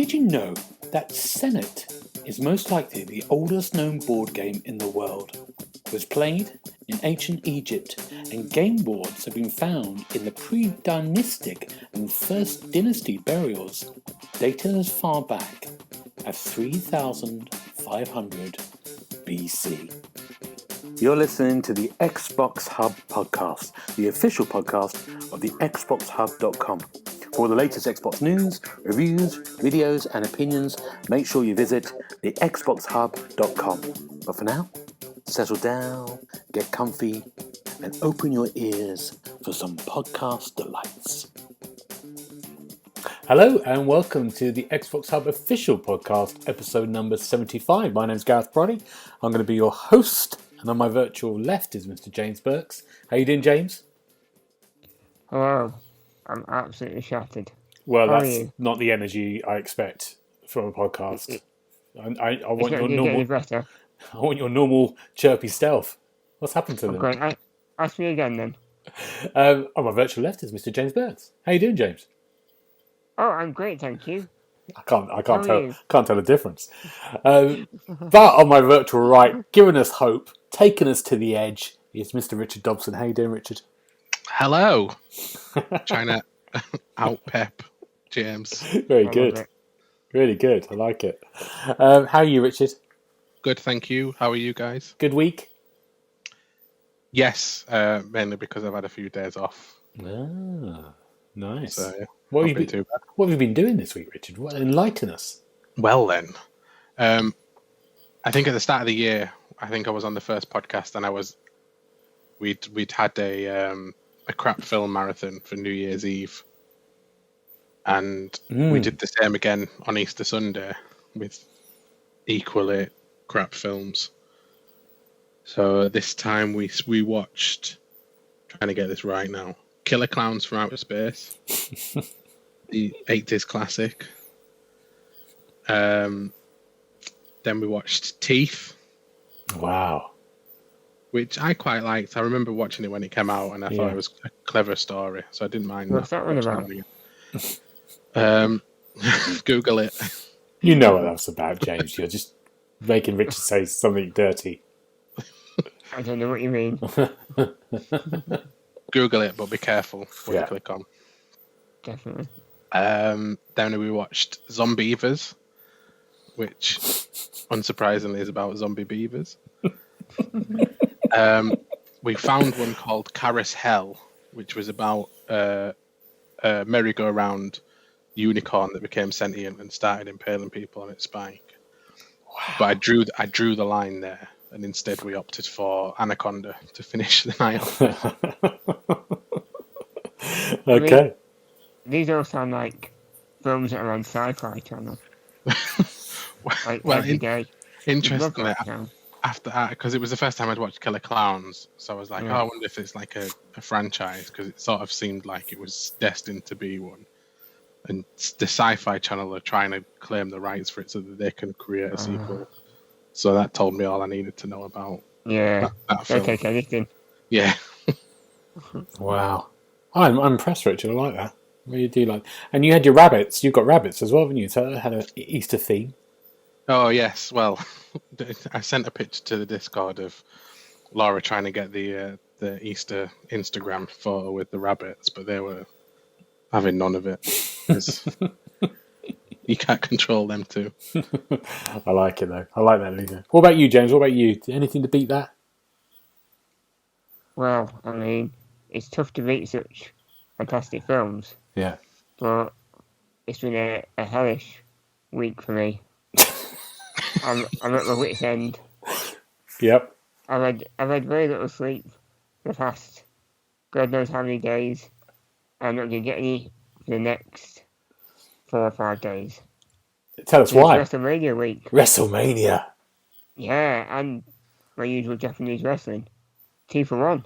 Did you know that Senet is most likely the oldest known board game in the world? It was played in ancient Egypt, and game boards have been found in the pre-dynastic and First Dynasty burials dated as far back as 3500 BC. You're listening to the Xbox Hub Podcast, the official podcast of the TheXboxHub.com. For the latest Xbox news, reviews, videos, and opinions, make sure you visit TheXboxHub.com. But for now, settle down, get comfy, and open your ears for some podcast delights. Hello, and welcome to the Xbox Hub Official Podcast, episode number 75. My name's Gareth. I'm going to be your host, and on my virtual left is Mr. James Burks. How you doing, James? Hello. I'm absolutely shattered. Well, that's not the energy I expect from a podcast. I want your normal. Better. I want your normal chirpy stealth. What's happened to them? Great. Ask me again then. On my virtual left is Mr. James Burks. How you doing, James? Oh, I'm great, thank you. I can't tell the difference. But on my virtual right, giving us hope, taking us to the edge, is Mr. Richard Dobson. How you doing, Richard? Hello. Trying to out-pep James. Very good. Really good. I like it. How are you, Richard? Good, thank you. How are you guys? Good week? Yes, mainly because I've had a few days off. Ah, nice. So, yeah, what have you been doing this week, Richard? Enlighten us. Well then, I think at the start of the year, I think I was on the first podcast and we'd had a crap film marathon for New Year's Eve, and we did the same again on Easter Sunday with equally crap films. So this time we watched, trying to get this right now, Killer Clowns from Outer Space, the 80s classic. Then we watched Teeth. Wow. Which I quite liked. I remember watching it when it came out, and I thought it was a clever story, so I didn't mind. What's that one about? Google it. You know what that's about, James. You're just making Richard say something dirty. I don't know what you mean. Google it, but be careful what you click on. Definitely. Then we watched Zombievers, which, unsurprisingly, is about zombie beavers. We found one called Karis Hell, which was about a merry-go-round unicorn that became sentient and started impaling people on its spike. Wow. But I drew the line there, and instead we opted for Anaconda to finish the night off. Okay. I mean, these all sound like films that are on Sci-Fi Channel. Every day. Interestingly, after that, because it was the first time I'd watched Killer Clowns, so I was like, I wonder if it's like a franchise, because it sort of seemed like it was destined to be one. And the Sci-Fi Channel are trying to claim the rights for it so that they can create a sequel. So that told me all I needed to know about that film. Take anything. Yeah. Wow. I'm impressed, Richard. I like that. Really do like. And you had your rabbits. You've got rabbits as well, haven't you? So it had an Easter theme. Oh, yes. Well, I sent a picture to the Discord of Laura trying to get the Easter Instagram photo with the rabbits, but they were having none of it. You can't control them too. I like it, though. I like that, Lisa. What about you, James? What about you? Anything to beat that? Well, I mean, it's tough to beat such fantastic films. Yeah. But it's been a hellish week for me. I'm at my wit's end. Yep. I've had very little sleep the past God knows how many days. I'm not going to get any for the next 4 or 5 days. Tell us why. It's WrestleMania week. WrestleMania. Yeah, and my usual Japanese wrestling. 2 for 1.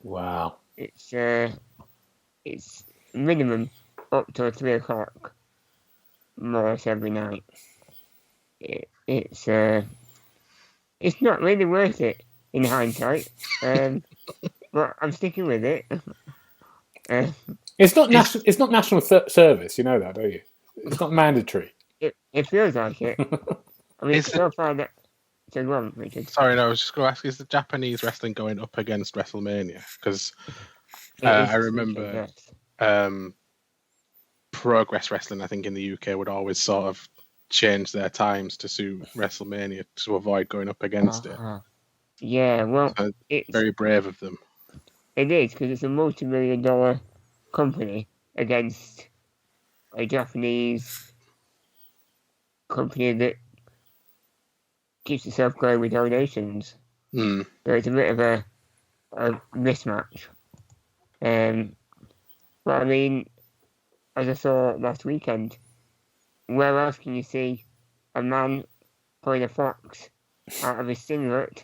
Wow. It's minimum up till 3 o'clock, more or less every night. It's not really worth it in hindsight, but I'm sticking with it. It's not national service, you know that, don't you? It's not mandatory. It feels like it. I mean, Is so far that. So go on, Richard. Sorry, no, I was just going to ask: is the Japanese wrestling going up against WrestleMania? Because It is I this remember weekend, yes. Progress Wrestling, I think in the UK, would always sort of change their times to suit WrestleMania to avoid going up against it. Yeah, well, So it's very brave of them. It is, because it's a multi-million-dollar company against a Japanese company that keeps itself going with donations. Mm. So it's a bit of a mismatch. But I mean, as I saw last weekend, where else can you see a man pulling a fox out of his singlet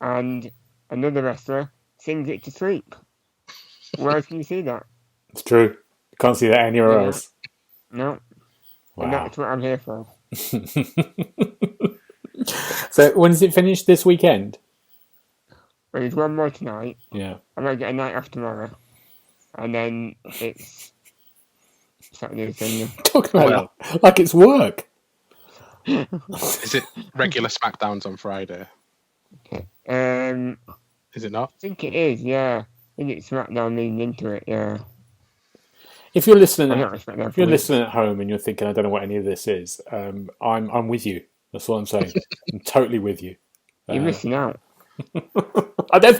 and another wrestler sings it to sleep? Where else can you see that? It's true. Can't see that anywhere else. No. Wow. And that's what I'm here for. So when does it finish this weekend? Well, there's one more tonight. Yeah. I might get a night off tomorrow. And then it's Saturday and Sunday. Talking about it like it's work. Is it regular SmackDowns on Friday? Is it not? I think it is, yeah. I think it's SmackDown leading into it, yeah. If you're listening, at home and you're thinking, I don't know what any of this is, I'm with you. That's what I'm saying. I'm totally with you. You're missing out. I don't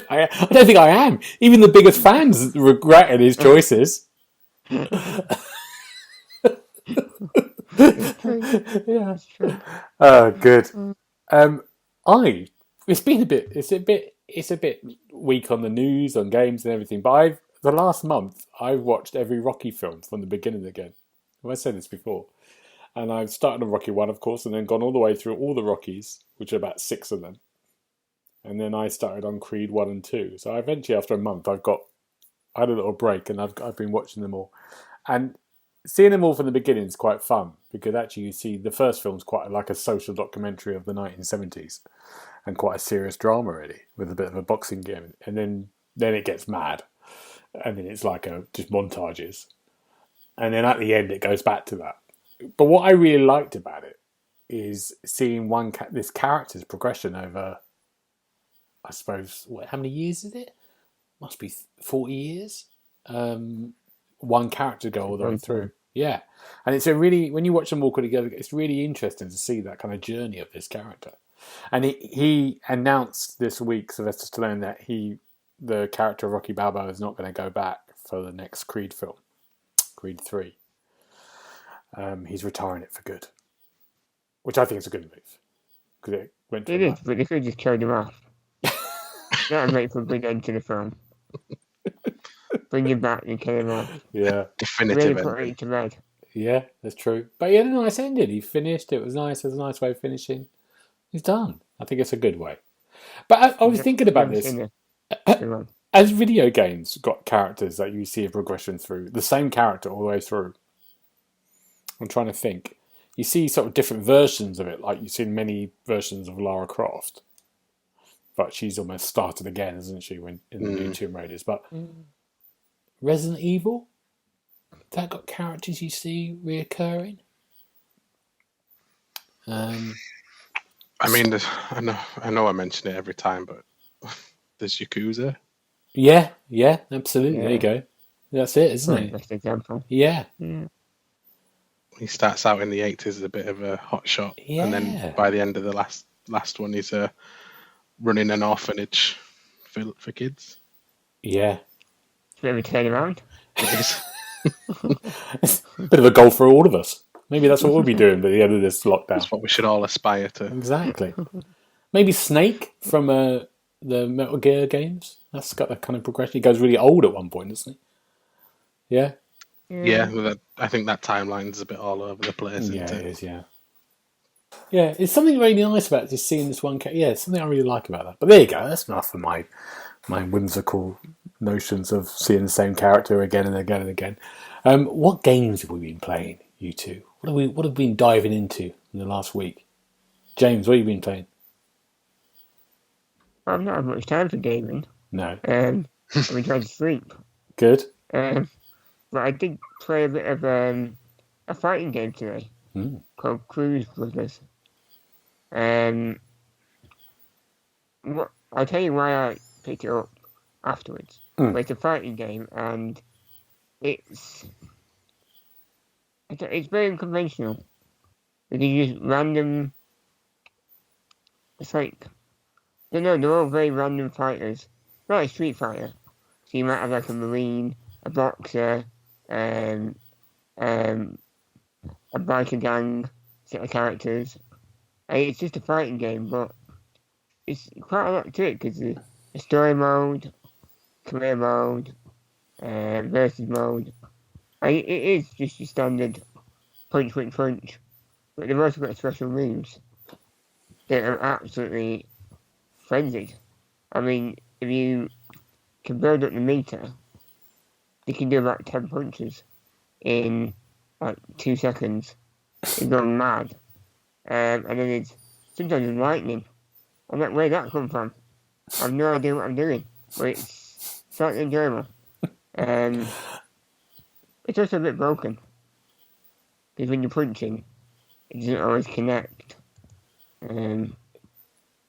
think I am. Even the biggest fans regretted his choices. Yeah. That's true. Oh, good. It's a bit weak on the news, on games and everything, but the last month I've watched every Rocky film from the beginning again. Have I said this before? And I've started on Rocky 1, of course, and then gone all the way through all the Rockies, which are about 6 of them. And then I started on Creed 1 and 2. So eventually, after a month, I had a little break, and I've been watching them all. And seeing them all from the beginning is quite fun, because actually you see the first film's quite like a social documentary of the 1970s, and quite a serious drama, really, with a bit of a boxing game. And then it gets mad. And then it's like just montages. And then at the end, it goes back to that. But what I really liked about it is seeing this character's progression over, I suppose, how many years is it? Must be 40 years. One character go all the way through. Yeah. And it's when you watch them all together, it's really interesting to see that kind of journey of this character. And he announced this week, Sylvester Stallone, that the character of Rocky Balboa is not going to go back for the next Creed film, Creed 3. He's retiring it for good, which I think is a good move. Because it went. It is, but they could just carried him off. That would make for a good end to the film. Bring him back and kill him off. Yeah, definitive. Really put it to bed. Yeah, that's true. But he had a nice ending. He finished. It was nice. It was a nice way of finishing. He's done. I think it's a good way. But I was thinking about this. As video games got characters that you see a progression through, the same character all the way through. I'm trying to think. You see sort of different versions of it, like you've seen many versions of Lara Croft. But she's almost started again, isn't she, in the new Tomb Raiders? But Resident Evil, that got characters you see reoccurring. I mean, I know I mention it every time, but there's Yakuza. Yeah, absolutely. Yeah. There you go. That's it, isn't it? That's the example. Yeah. He starts out in the 80s as a bit of a hot shot, and then by the end of the last one, he's running an orphanage for kids. Yeah. It's a bit of a turnaround. It is. It's a bit of a goal for all of us. Maybe that's what we'll be doing by the end of this lockdown. That's what we should all aspire to. Exactly. Maybe Snake from the Metal Gear games. That's got that kind of progression. He goes really old at one point, doesn't he? Yeah? Yeah, I think that timeline's a bit all over the place. Yeah, it is, yeah. Yeah, it's something really nice about just seeing this one character. Yeah, it's something I really like about that. But there you go. That's enough of my whimsical notions of seeing the same character again and again and again. What games have we been playing, you two? What have we been diving into in the last week? James, what have you been playing? I've not had much time for gaming. No. I've been trying to sleep. Good. But I did play a bit of a fighting game today. called Cruise Brothers. I'll tell you why I picked it up afterwards. But it's a fighting game, and it's very unconventional. Because you use random. It's like, I don't know, they're all very random fighters. Not like Street Fighter. So you might have like a Marine, a boxer, a biker gang set of characters. And it's just a fighting game, but it's quite a lot to it because the story mode, career mode, versus mode. And it is just your standard punch, punch, punch. But they've also got special moves that are absolutely frenzied. I mean, if you can build up the meter, you can do about 10 punches in like 2 seconds. You're going mad. And then sometimes it's lightning. I'm like, where'd that come from? I have no idea what I'm doing. But it's slightly enjoyable. It's also a bit broken. Because when you're punching, it doesn't always connect. So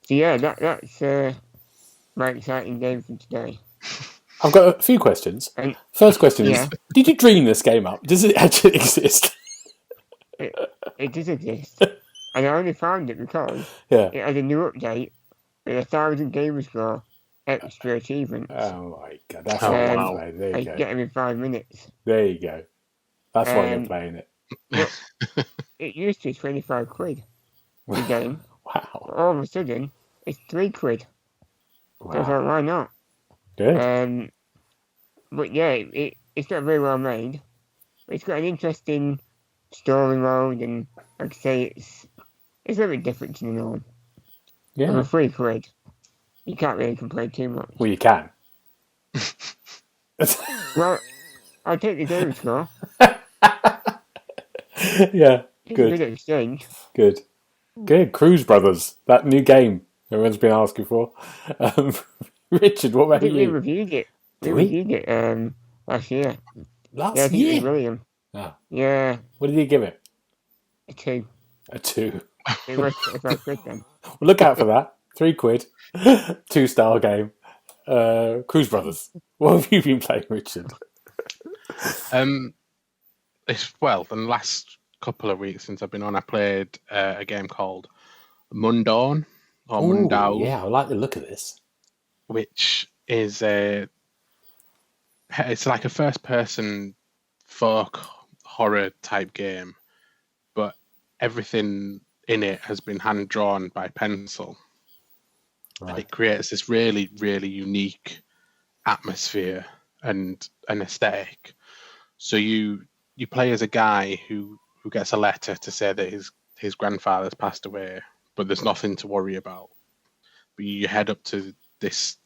yeah, that's my exciting game for today. I've got a few questions. First question is, did you dream this game up? Does it actually exist? It does exist. And I only found it because it had a new update with 1,000 gamer score extra achievements. Oh my god, that's wow. There you go. Get them in 5 minutes. There you go. That's why you're playing it. It used to be 25 quid the game. Wow. All of a sudden, it's 3 quid. Wow. So I thought, why not? Good. But yeah, it's not very well made. It's got an interesting story mode, and like I say, it's a little bit different to the norm. Yeah. For 3 quid, you can't really complain too much. Well, you can. Well, I'll take the game score. Yeah, it's good. A good exchange. Good. Cruise Brothers, that new game everyone's been asking for. Richard, what about you? We reviewed it. We reviewed it last year. Last year? It was brilliant. Oh. Yeah. What did you give it? A 2. A 2. It was 25 quid then. Well, look out for that. 3 quid. 2-star game. Cruise Brothers. What have you been playing, Richard? The last couple of weeks since I've been on, I played a game called Mundaun or Mundaun. Yeah, I like the look of this. Which is it's like a first-person folk horror type game, but everything in it has been hand-drawn by pencil. Right. And it creates this really, really unique atmosphere and an aesthetic. So you play as a guy who gets a letter to say that his grandfather's passed away, but there's nothing to worry about. But you head up to this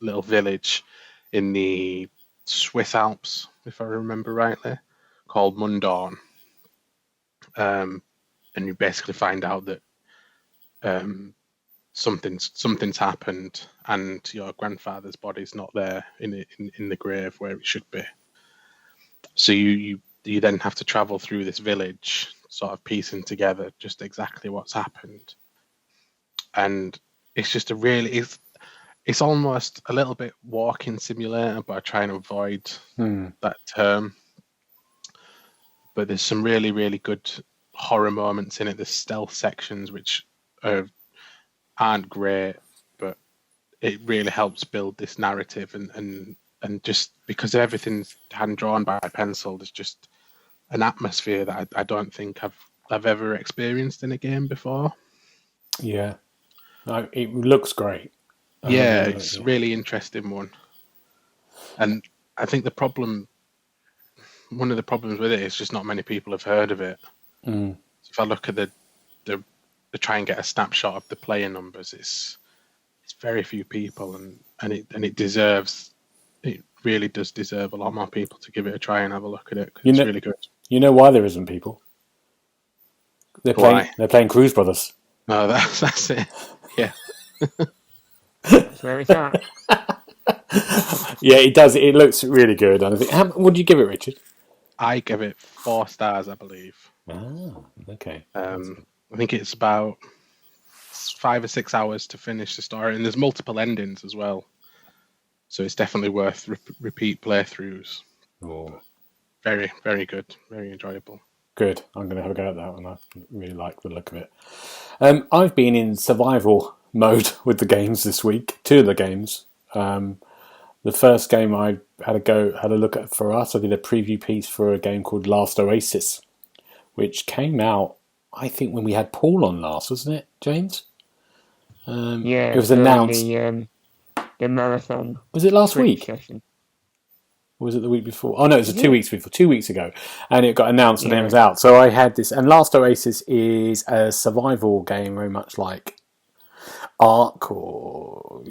little village in the Swiss Alps, if I remember rightly, called Mundaun. And you basically find out that something's happened, and your grandfather's body's not there in the grave where it should be. So you then have to travel through this village, sort of piecing together just exactly what's happened. And it's just it's almost a little bit walking simulator, but I try and avoid that term. But there's some really, really good horror moments in it. There's stealth sections which aren't great, but it really helps build this narrative. And just because everything's hand drawn by pencil, there's just an atmosphere that I don't think I've ever experienced in a game before. Yeah, it looks great. Yeah, it's a really interesting one. And I think one of the problems with it is just not many people have heard of it. So if I look at the try and get a snapshot of the player numbers, it's very few people, and it really does deserve a lot more people to give it a try and have a look at it. It's really good. You know why there isn't people? They're playing Cruise Brothers. No, that's it. Yeah. That's where it's at. Yeah, it does. It looks really good. And I think, what do you give it, Richard? I give it 4 stars, I believe. Okay. I think it's about 5 or 6 hours to finish the story, and there's multiple endings as well. So it's definitely worth repeat playthroughs. Oh. Very, very good. Very enjoyable. Good. I'm going to have a go at that one. I really like the look of it. I've been in survival mode with the games this week. 2 of the games. The first game I had a look at for us. I did a preview piece for a game called Last Oasis, which came out, I think, when we had Paul on last, wasn't it, James? Yeah, it was announced. The marathon. Was it last week? Session. Or was it the week before? Oh no, it was 2 weeks before. 2 weeks ago, and it got announced and then it was out. So I had this, and Last Oasis is a survival game, very much like Ark or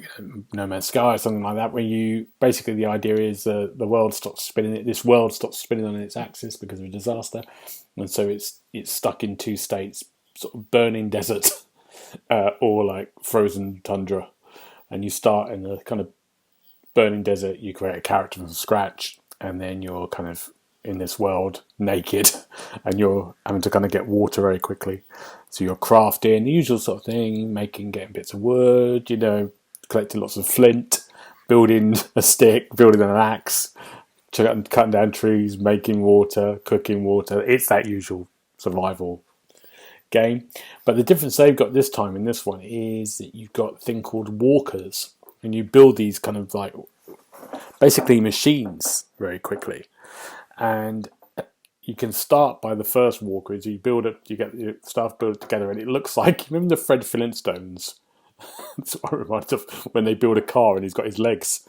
No Man's Sky or something like that, where you basically the idea is the world stops spinning. This world stops spinning on its axis because of a disaster, and so it's stuck in 2 states: sort of burning desert or like frozen tundra. And you start in the kind of burning desert. You create a character from scratch, and then you're kind of in this world naked, and you're having to kind of get water very quickly. So you're crafting the usual sort of thing, getting bits of wood, collecting lots of flint, building a stick, building an axe, cutting down trees, making water, cooking water. It's that usual survival game. But the difference they've got this time in this one is that you've got a thing called walkers, and you build these kind of like basically machines very quickly. And you can start by the first walker. You build it, you get your stuff built together, and it looks like, remember the Fred Flintstones? That's what it reminds of when they build a car and he's got his legs.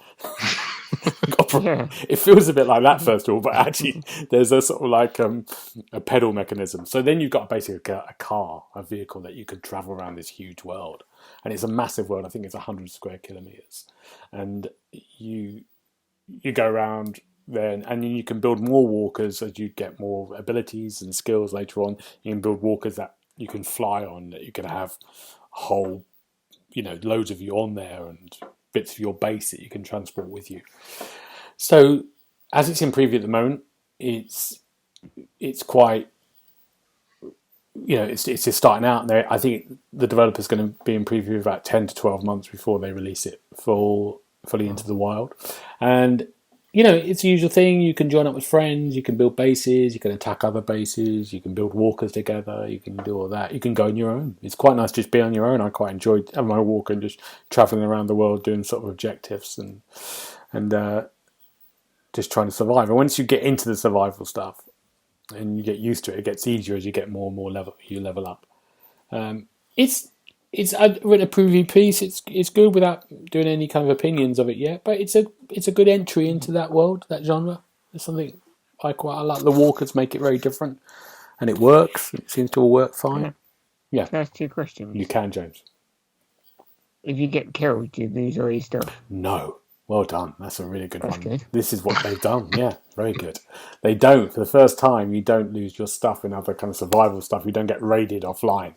It feels a bit like that first of all, but actually there's a sort of like a pedal mechanism. So then you've got basically a vehicle that you can travel around this huge world, and it's a massive world. I think it's 100 square kilometers, and you go around there, and then you can build more walkers as you get more abilities and skills later on. You can build walkers that you can fly on, that you can have whole, loads of you on there, and bits of your base that you can transport with you. So, as it's in preview at the moment, it's quite, it's just starting out. And I think the developer's going to be in preview about 10 to 12 months before they release it fully into the wild. And it's the usual thing. You can join up with friends. You can build bases. You can attack other bases. You can build walkers together. You can do all that. You can go on your own. It's quite nice just being on your own. I quite enjoyed having my walker and just travelling around the world doing sort of objectives and just trying to survive. And once you get into the survival stuff and you get used to it, it gets easier as you get more and more level up. I've written a preview piece. It's good without doing any kind of opinions of it yet, but it's a good entry into that world, that genre. It's something I like. The walkers make it very different, and it works. It seems to all work fine. Yeah. Can I ask 2 questions? You can, James. If you get killed, do you lose all your stuff? No. Well done. That's a really good one. Good. This is what they've done. Yeah, very good. They don't. For the first time, you don't lose your stuff in other kind of survival stuff. You don't get raided offline.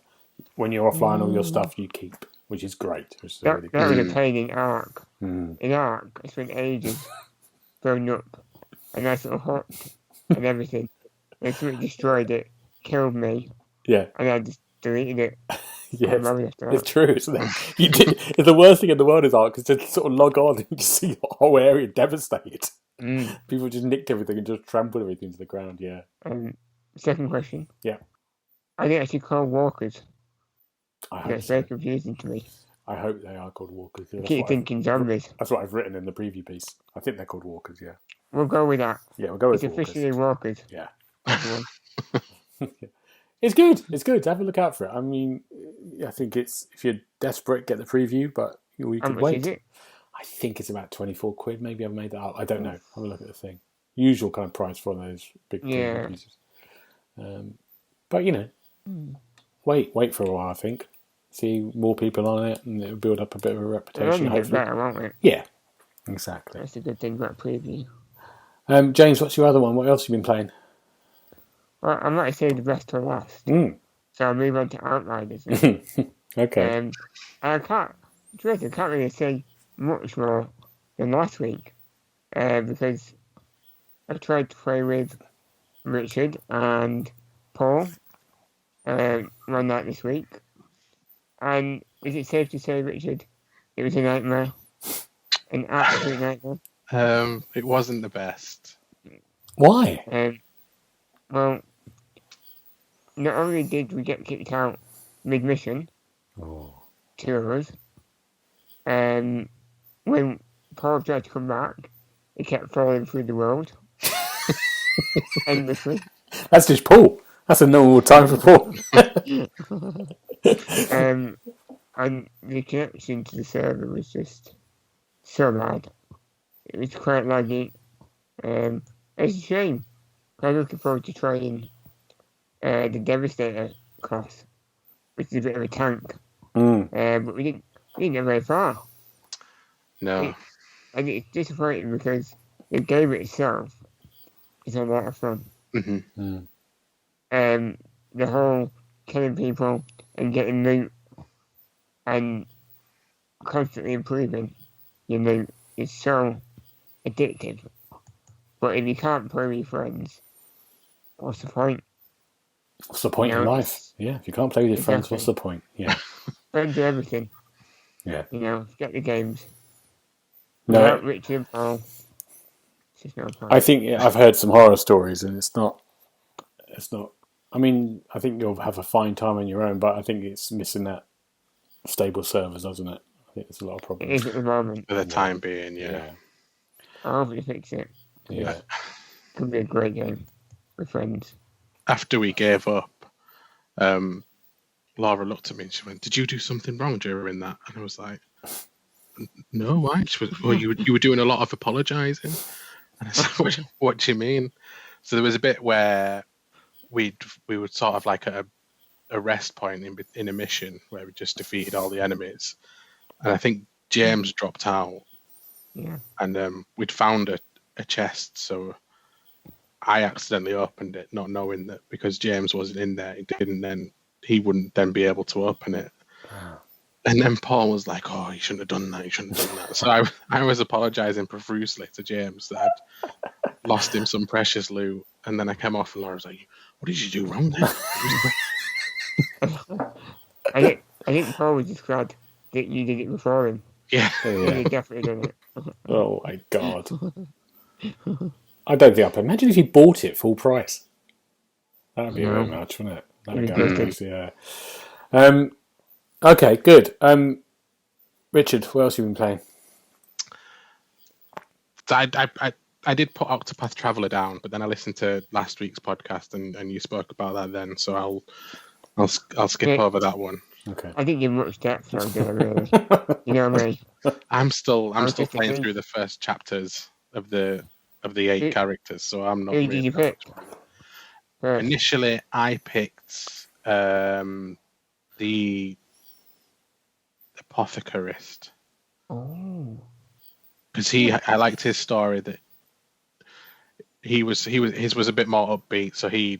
When you're offline, all your stuff you keep, which is great. That was a pain in Ark. In Ark, I spent ages building up a nice little hut and everything. And so it destroyed it, killed me. Yeah. And I just deleted it. Yeah, it's true, isn't it? The worst thing in the world is Ark, because to sort of log on and you see your whole area devastated. People just nicked everything and just trampled everything to the ground, yeah. Second question. Yeah. I think I should call walkers. It's very confusing to me. I hope they are called walkers. I keep thinking zombies. That's what I've written in the preview piece. I think they're called walkers, yeah. We'll go with that. Yeah, we'll go with walkers. It's officially walkers. Yeah. It's good. It's good. Have a look out for it. I mean, I think if you're desperate, get the preview, but you could wait. Is it? I think it's about 24 quid. Maybe I've made that up. I don't know. Have a look at the thing. Usual kind of price for one of those big preview pieces. But, wait for a while, I think. See more people on it, and it'll build up a bit of a reputation. It'll get better, won't it? Yeah, exactly. That's a good thing about preview. James, what's your other one? What else have you been playing? Well, I might say the best for last. So I'll move on to Outriders. Okay. I can't really say much more than last week because I tried to play with Richard and Paul one night this week. And is it safe to say, Richard, it was a nightmare? An absolute nightmare? It wasn't the best. Why? Well, not only did we get kicked out mid-mission, 2 of us, when Paul tried to come back, he kept falling through the world. Endlessly. That's just Paul. That's a normal time for Paul. And the connection to the server was just so bad. It was quite laggy. It's a shame. I'm looking forward to trying the Devastator class, which is a bit of a tank. But we didn't get very far. No. And it's disappointing because the game itself is a lot of fun. Mm-hmm. The whole killing people and getting loot and constantly improving your loot is so addictive. But if you can't play with your friends, what's the point? What's the point in life? Yeah, if you can't play with your friends, what's the point? Yeah. Friends are everything. Yeah. Forget the games. No, Without Richard and Paul, it's just no point. I think I've heard some horror stories, and it's not. I mean, I think you'll have a fine time on your own, but I think it's missing that stable servers, doesn't it? I think there's a lot of problems. It is at the moment. For the time being, yeah. I hope they fix it. Yeah. It could be a great game with friends. After we gave up, Laura looked at me and she went, "Did you do something wrong during that?" And I was like, "No, why?" She was, "Well, you were doing a lot of apologising." And I said, "What do you mean?" So there was a bit where we were sort of like at a rest point in a mission where we just defeated all the enemies, and I think James dropped out. Yeah. And we'd found a chest, so I accidentally opened it, not knowing that because James wasn't in there, he wouldn't then be able to open it. And then Paul was like, "Oh, you shouldn't have done that. You shouldn't have done that." So I was apologising profusely to James that I'd lost him some precious loot. And then I came off and Laura was like, "What did you do wrong then?" I think Paul was just glad that you did it before him. Yeah. You definitely done it. Oh my god. I don't think imagine if you bought it full price. That would be a bit much, wouldn't it? That would go crazy, yeah. Okay, good. Richard, what else have you been playing? I did put Octopath Traveler down, but then I listened to last week's podcast and you spoke about that then, so I'll skip over that one. Okay. I didn't give much depth, so really. You know what I mean? I'm still playing through the first chapters of the 8 characters, so I'm not. Who did you pick? Initially, I picked the apothecarist. Oh. Because I liked his story that his was a bit more upbeat. So he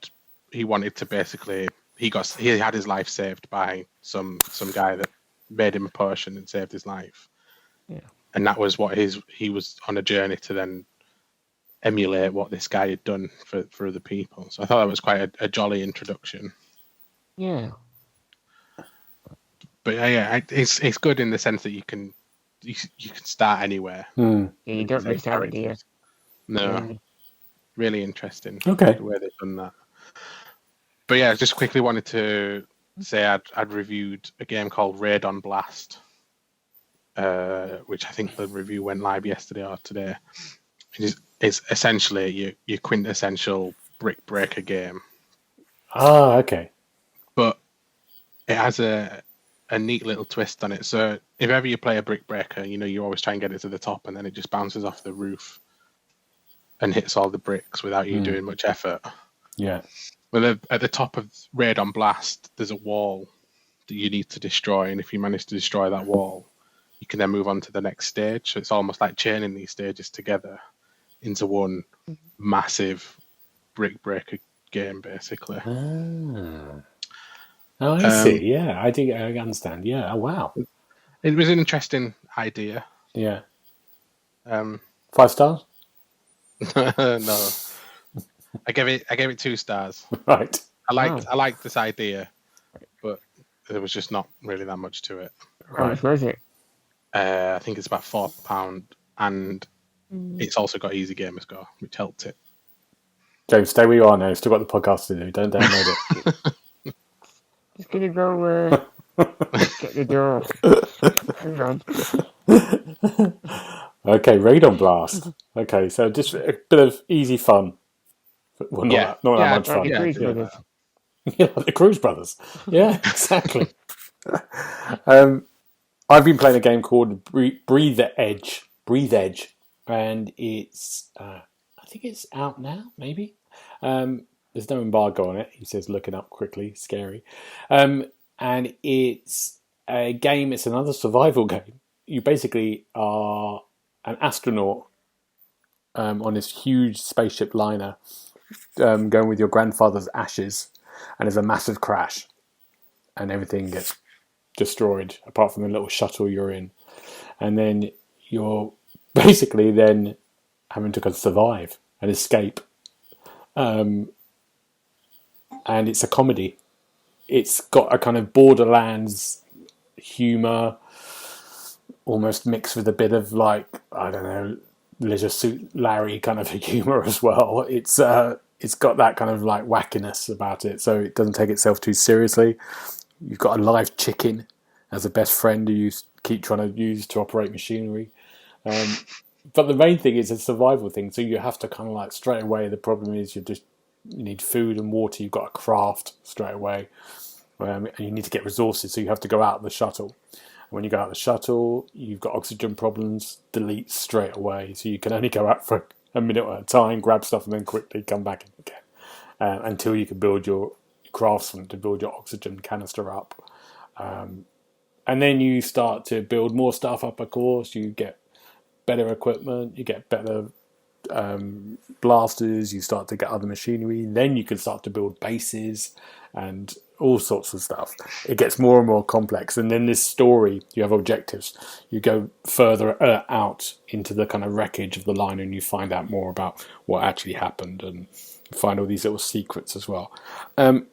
wanted to basically he had his life saved by some guy that made him a potion and saved his life. Yeah. And that was what he was on a journey to then emulate what this guy had done for other people. So I thought that was quite a jolly introduction. Yeah. But yeah, it's good in the sense that you can start anywhere. Yeah, you don't miss out, do you? No. Really interesting. Okay. The way they've done that. But yeah, just quickly wanted to say I'd reviewed a game called Raid on Blast, which I think the review went live yesterday or today. It's essentially your quintessential brick breaker game. Ah, okay. But it has a neat little twist on it. So if ever you play a brick breaker, you always try and get it to the top, and then it just bounces off the roof and hits all the bricks without you doing much effort. Yeah. Well, at the top of Raid on Blast, there's a wall that you need to destroy, and if you manage to destroy that wall, you can then move on to the next stage. So it's almost like chaining these stages together into one massive brick breaker game, basically. Ah. Oh, I see. Yeah, I understand. Yeah. Oh, wow. It was an interesting idea. Yeah. 5 stars? No, I gave it 2 stars. Right. I liked this idea, but there was just not really that much to it. How much was it? I think it's about £4, and it's also got easy gamer score, which helped it. James, stay where you are now. You've still got the podcast to do. Don't download it. Just gonna go get the door. Hang on. Okay, Radon Blast. Okay, so just a bit of easy fun. Well, not that much fun. The Cruise Brothers. Yeah, like the Cruise Brothers. Yeah, exactly. I've been playing a game called Breathe Edge, and it's I think it's out now. Maybe there's no embargo on it. He says, looking up quickly, scary. And it's a game. It's another survival game. You basically are an astronaut on this huge spaceship liner, going with your grandfather's ashes, and there's a massive crash, and everything gets destroyed apart from the little shuttle you're in, and then you're basically then having to survive and escape. And it's a comedy. It's got a kind of Borderlands humour, almost mixed with a bit of I don't know, Leisure Suit Larry kind of humour as well. It's got that kind of wackiness about it, so it doesn't take itself too seriously. You've got a live chicken as a best friend who you keep trying to use to operate machinery. But the main thing is a survival thing, so you have to kind of straight away. The problem is you need food and water. You've got to craft straight away, and you need to get resources. So you have to go out of the shuttle. When you go out of the shuttle, you've got oxygen problems. Delete straight away, so you can only go out for a minute at a time, grab stuff, and then quickly come back in again until you can build your craftsman to build your oxygen canister up. And then you start to build more stuff up, of course. You get better equipment, you get better blasters, you start to get other machinery. Then you can start to build bases and all sorts of stuff. It gets more and more complex. And then this story, you have objectives. You go further out into the kind of wreckage of the line, and you find out more about what actually happened, and find all these little secrets as well.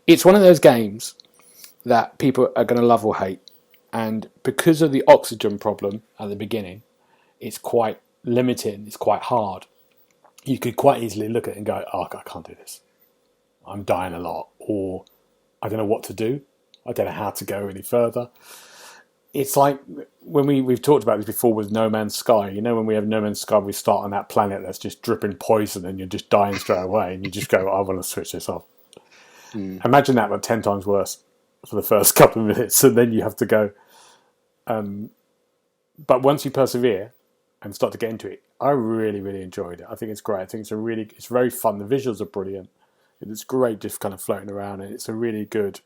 It's one of those games that people are going to love or hate. And because of the oxygen problem at the beginning, it's quite limiting, it's quite hard. You could quite easily look at it and go, oh, I can't do this. I'm dying a lot. Or I don't know what to do. I don't know how to go any further. It's like when we've talked about this before with No Man's Sky. You know, when we have No Man's Sky, we start on that planet that's just dripping poison and you're just dying straight away. And you just go, I want to switch this off. Imagine that, but 10 times worse for the first couple of minutes. And then you have to go. But once you persevere and start to get into it, I really, really enjoyed it. I think it's great. I think it's very fun. The visuals are brilliant. It's great just kind of floating around, and it's a really good.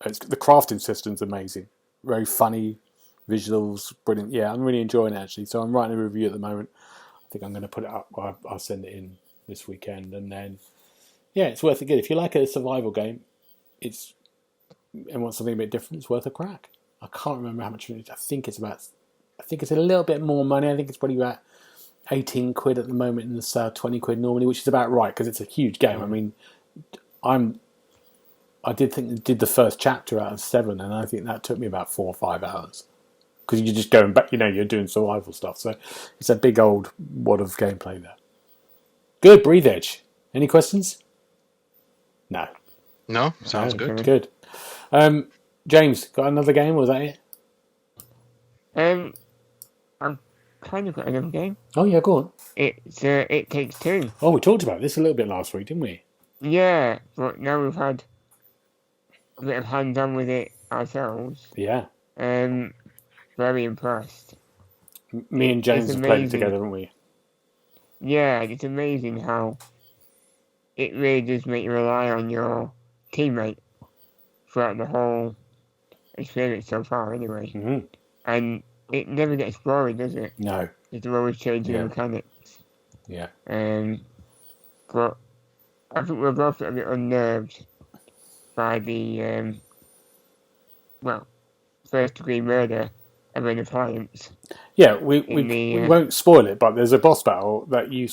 The crafting system's amazing. Very funny visuals, brilliant. Yeah, I'm really enjoying it actually. So I'm writing a review at the moment. I think I'm going to put it up. I'll send it in this weekend, and then it's worth a good. If you like a survival game, and want something a bit different, it's worth a crack. I can't remember how much it is. I think it's a little bit more money. I think it's probably about 18 quid at the moment in the sale, 20 quid normally, which is about right because it's a huge game. I mean, I did the first chapter out of 7, and I think that took me about 4 or 5 hours because you're just going back. You're doing survival stuff, so it's a big old wad of gameplay there. Good, Breathe Edge. Any questions? No. No, sounds good. Good. James, got another game, or was that it? I've kind of got another game. Oh, yeah, go on. It's It Takes Two. Oh, we talked about this a little bit last week, didn't we? Yeah, but now we've had a bit of hands-on with it ourselves. Yeah. Very impressed. Me and James have played it together, haven't we? Yeah, it's amazing how it really does make you rely on your teammate throughout the whole experience so far, anyway. Mm-hmm. And it never gets boring, does it? No. They're always changing the mechanics. Yeah. But I think we're both a bit unnerved by the first degree murder of an appliance. Yeah, we won't spoil it, but there's a boss battle that you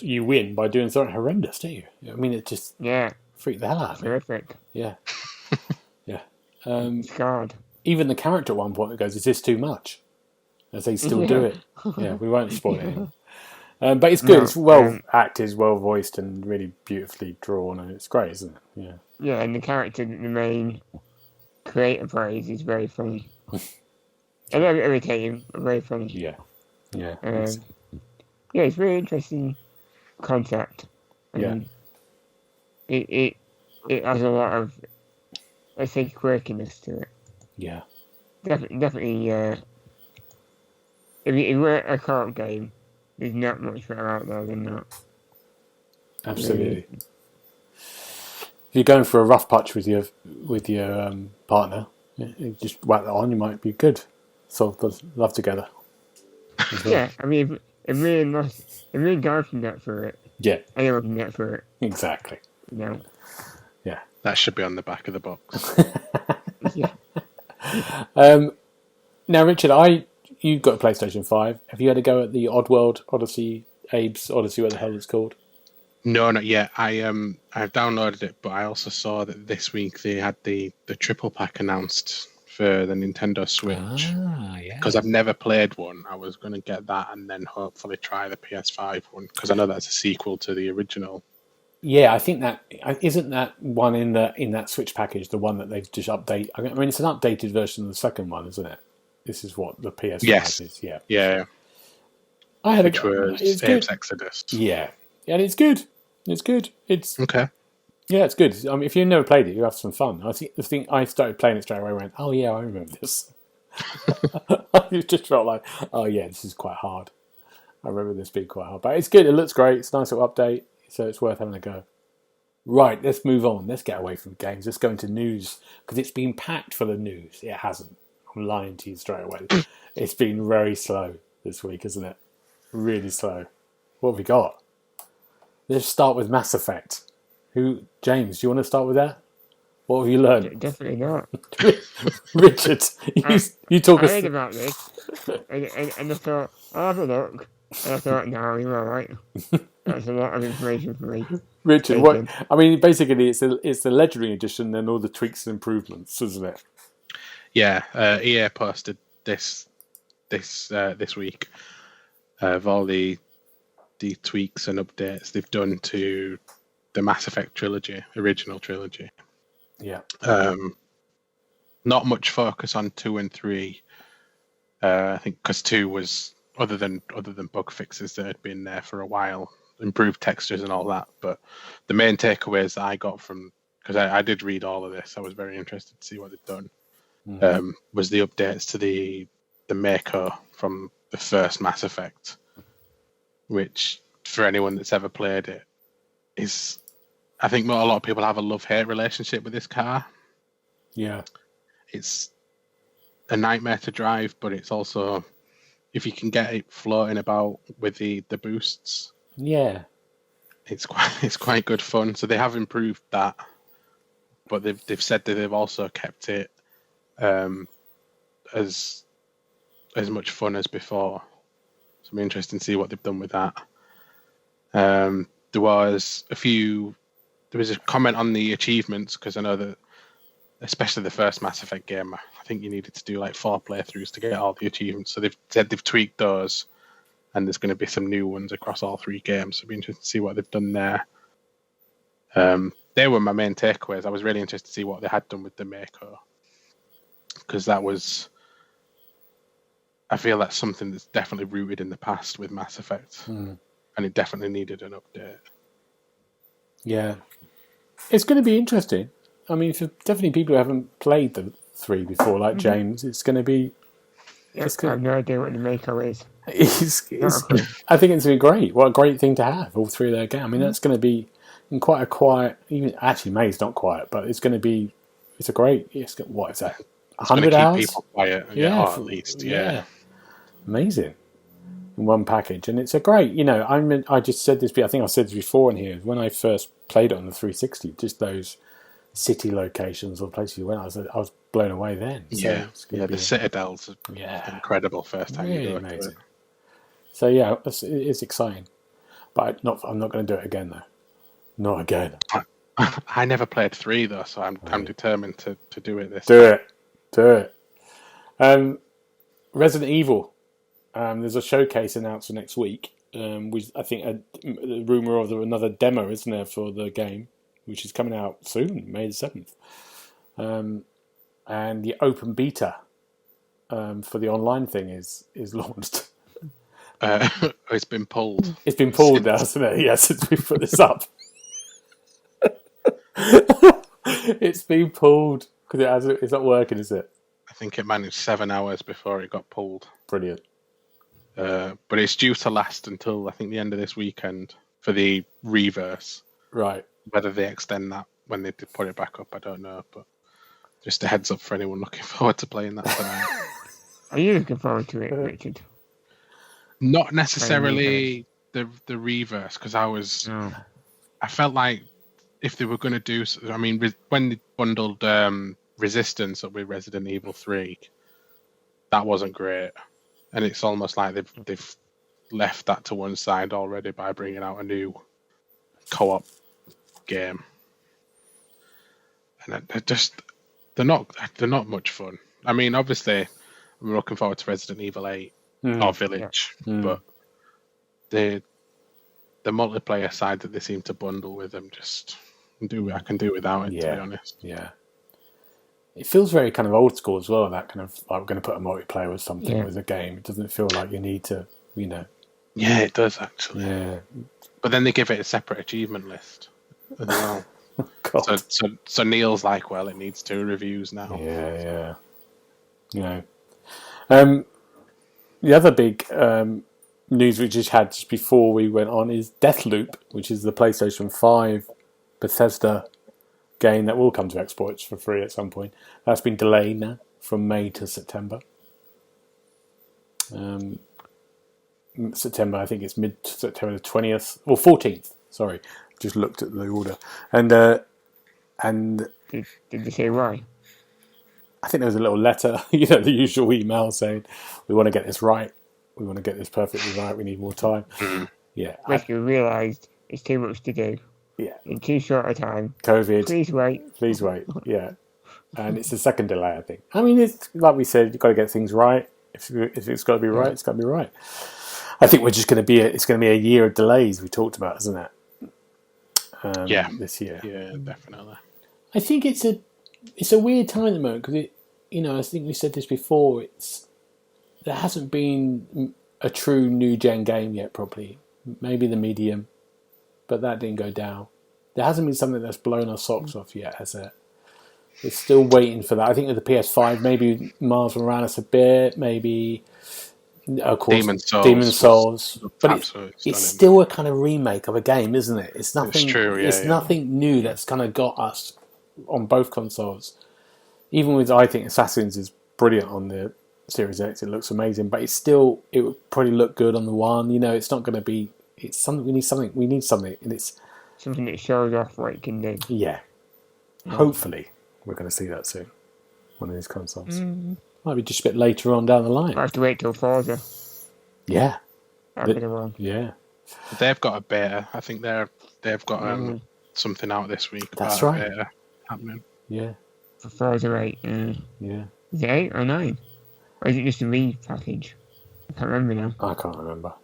you win by doing something horrendous, don't you? I mean, it just freaked the hell out of me. Terrific. Yeah. Yeah. Scarred. Even the character at one point goes, "Is this too much?" As they still do it. Yeah, we won't spoil it. But it's good. No, It's well acted, well voiced, and really beautifully drawn, and it's great, isn't it? Yeah. Yeah, and the character that the main creator plays is very funny. A little bit irritating, but very funny. Yeah. Yeah. Yeah, it's a very interesting concept. Yeah. It has a lot of, let's say, quirkiness to it. Yeah. Definitely. If it were a co-op game, there's not much better out there than that. Absolutely. If you're going for a rough patch with your partner, you just whack that on. You might be good. So love together. Well. Yeah, I mean, if me and Gareth can get through it, Yeah. anyone can get through it. Exactly. You know. Yeah. That should be on the back of the box. Yeah. Now, Richard, you've got a PlayStation 5. Have you had a go at the Oddworld Odyssey, Abe's Odyssey, what the hell it's called? No, not yet. I've downloaded it, but I also saw that this week they had the triple pack announced for the Nintendo Switch. Ah, yeah. Because I've never played one. I was going to get that and then hopefully try the PS5 one, because I know that's a sequel to the original. Yeah, I think that isn't that one in that Switch package, the one that they've just updated. I mean, it's an updated version of the second one, isn't it? This is what the PS5 is. Yeah. Yeah. I had Which was Abe's Exodus. Yeah, and it's good. It's good. It's okay. Yeah, it's good. I mean, if you've never played it, you have some fun. I think the thing I started playing it straight away. I went, oh yeah, I remember this. It just felt like, oh yeah, this is quite hard. I remember this being quite hard, but it's good. It looks great. It's a nice little update, so it's worth having a go. Right, let's move on. Let's get away from games. Let's go into news, because it's been packed full of news. It hasn't. I'm lying to you straight away. It's been very slow this week, isn't it? Really slow. What have we got? Let's start with Mass Effect. James, do you want to start with that? What have you learned? Definitely not. Richard, you talk us. I heard about this, and I thought, I'll have a look. And I thought, no, you're all right. That's a lot of information for me. Richard, what? I mean, basically, it's the Legendary Edition and all the tweaks and improvements, isn't it? Yeah, EA posted this week of all the tweaks and updates they've done to the Mass Effect original trilogy. Yeah. Not much focus on 2 and 3. I think because 2 was other than bug fixes that had been there for a while, improved textures and all that. But the main takeaways that I got from, because I did read all of this, I was very interested to see what they'd done. Mm-hmm. Was the updates to the Mako from the first Mass Effect, which for anyone that's ever played it is, I think a lot of people have a love-hate relationship with this car. Yeah. It's a nightmare to drive, but it's also, if you can get it floating about with the boosts, yeah, it's quite good fun. So they have improved that, but they've said that they've also kept it as much fun as before. So it'll be interesting to see what they've done with that. There was a comment on the achievements, because I know that especially the first Mass Effect game, I think you needed to do like 4 playthroughs to get all the achievements. So they've said they've tweaked those, and there's going to be some new ones across all 3 games. So it'll be interesting to see what they've done there. They were my main takeaways. I was really interested to see what they had done with the Mako, because I feel that's something that's definitely rooted in the past with Mass Effect, and it definitely needed an update. Yeah. It's going to be interesting. I mean, for definitely people who haven't played the 3 before, like James, it's going to be... I have no idea what the Mako is. I think it's going to be great. What a great thing to have, all 3 of their games. I mean, that's going to be in quite a quiet... Actually, May's not quiet, but it's going to be... what is that? 100 hours? Keep people quiet. Yeah, at least, yeah. Amazing. In one package. And it's a great... I just said this, I think I've said this before in here. When I first played it on the 360, just those city locations or places you went, I was blown away then. So the Citadel's incredible first time really you go amazing. It. So it's exciting. But I'm not going to do it again, though. Not again. I never played 3 though, so I'm determined to do it this Do time. it. Resident Evil. There's a showcase announced for next week. Which I think a rumor of another demo, isn't there, for the game, which is coming out soon, May the 7th. And the open beta for the online thing is launched. It's been pulled. It's been pulled now, hasn't it? Yeah, since we put this up. It's been pulled because it's not working, is it? I think it managed 7 hours before it got pulled. Brilliant. But it's due to last until I think the end of this weekend for the reverse. Right. Whether they extend that when they put it back up, I don't know. But just a heads up for anyone looking forward to playing that tonight. Are you looking forward to it, Richard? Not necessarily the reverse, because I felt like if they were going to do, I mean, when they bundled Resistance up with Resident Evil 3, that wasn't great, and it's almost like they've left that to one side already by bringing out a new co-op game, and they're not much fun. I mean, obviously, I'm looking forward to Resident Evil 8 or Village, but the multiplayer side that they seem to bundle with them, I can do without it, to be honest. Yeah. It feels very kind of old school as well, that kind of, I'm going to put a multiplayer with something with a game. It doesn't feel like you need to, Yeah, it does, actually. Yeah. But then they give it a separate achievement list as well. God. So Neil's like, well, it needs 2 reviews now. Yeah. The other big news we just had just before we went on is Deathloop, which is the PlayStation 5 Bethesda game that will come to Xbox for free at some point. That's been delayed now from May to September. September, I think it's mid-September the 20th, or 14th, sorry. Just looked at the order. And Did you say why? I think there was a little letter, the usual email saying, we want to get this right. We want to get this perfectly right. We need more time. Yeah. Basically realised it's too much to do. Yeah. In too short a time. COVID. Please wait. Yeah. And it's the second delay, I think. I mean, it's like we said, you've got to get things right. If it's got to be right, it's got to be right. I think it's going to be a year of delays we talked about, isn't it? This year. Yeah, definitely. I think it's a weird time at the moment because I think we said this before. There hasn't been a true new gen game yet properly. Maybe the Medium, but that didn't go down. There hasn't been something that's blown our socks off yet, has it? We're still waiting for that. I think with the PS5, maybe Miles Morales a bit, maybe of course Demon Souls. But it's still a kind of remake of a game, isn't it? It's nothing. It's true. Yeah, it's nothing new that's kind of got us on both consoles. Even with, I think Assassins is brilliant on the Series X. It looks amazing, but it would probably look good on the One. It's not going to be. It's something. We need something, and it's something that shows off what it can do. Yeah. Hopefully, we're going to see that soon. One of these consoles. Might be just a bit later on down the line. I have to wait till Forza. Yeah. That'll be the one. Yeah. They've got a beta. I think they've got something out this week. That's right. Beta happening. Yeah. For Forza 8. Yeah. Is it 8 or 9? Or is it just a repackage? I can't remember now. I can't remember.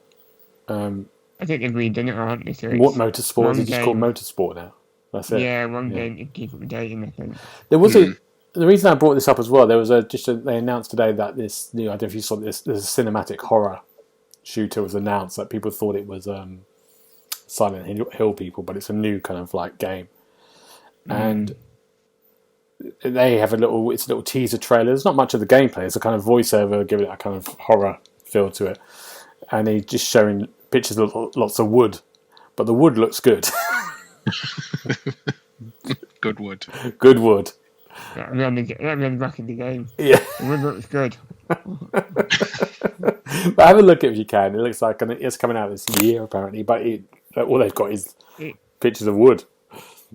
I think they've redone it, aren't they? So what Motorsport? Is it just called Motorsport now? That's it. Yeah, one game to keep updating, I think. There was the reason I brought this up as well, there was they announced today that this new, I don't know if you saw this, there's a cinematic horror shooter was announced that people thought it was Silent Hill people, but it's a new kind of like game. And they have it's a little teaser trailer. There's not much of the gameplay. It's a kind of voiceover giving it a kind of horror feel to it. And he's just showing pictures of lots of wood. But the wood looks good. Good wood. Good wood. Let me on the back of the game. Yeah. The wood looks good. But have a look if you can. It looks like it's coming out this year apparently, but all they've got is pictures of wood.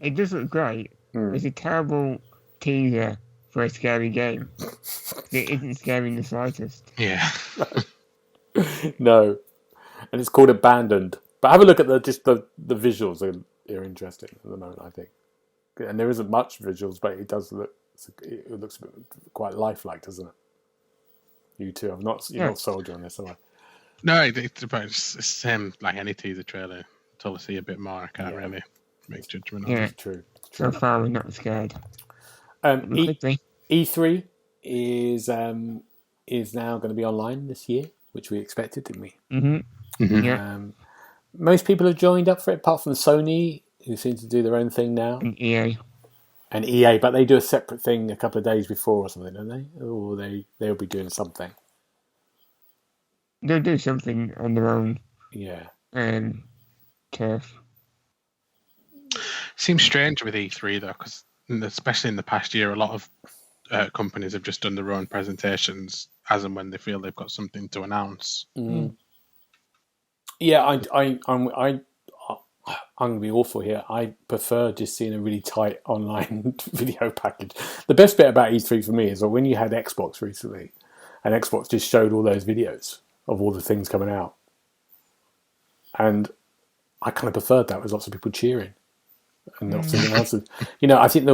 It does look great. It's a terrible teaser for a scary game. It isn't scary in the slightest. Yeah. No. And it's called Abandoned. But have a look at the visuals. They're interesting at the moment, I think. And there isn't much visuals, but it does look. It looks quite lifelike, doesn't it? You too. You're not sold on this, am I? No, it's the same like any teaser trailer. Until I see a bit more, I can't really make judgment on it. It's true. So far, we're not scared. E3 is now going to be online this year, which we expected, didn't we? Yeah. Most people have joined up for it, apart from Sony, who seem to do their own thing now. And EA, but they do a separate thing a couple of days before or something, don't they? Or they'll be doing something. They'll do something on their own. Yeah. Turf. Seems strange with E3 though, because especially in the past year, a lot of companies have just done their own presentations as and when they feel they've got something to announce. Yeah, I'm going to be awful here. I prefer just seeing a really tight online video package. The best bit about E3 for me is that when you had Xbox recently, and Xbox just showed all those videos of all the things coming out. And I kind of preferred that with lots of people cheering and lots of announcers. I think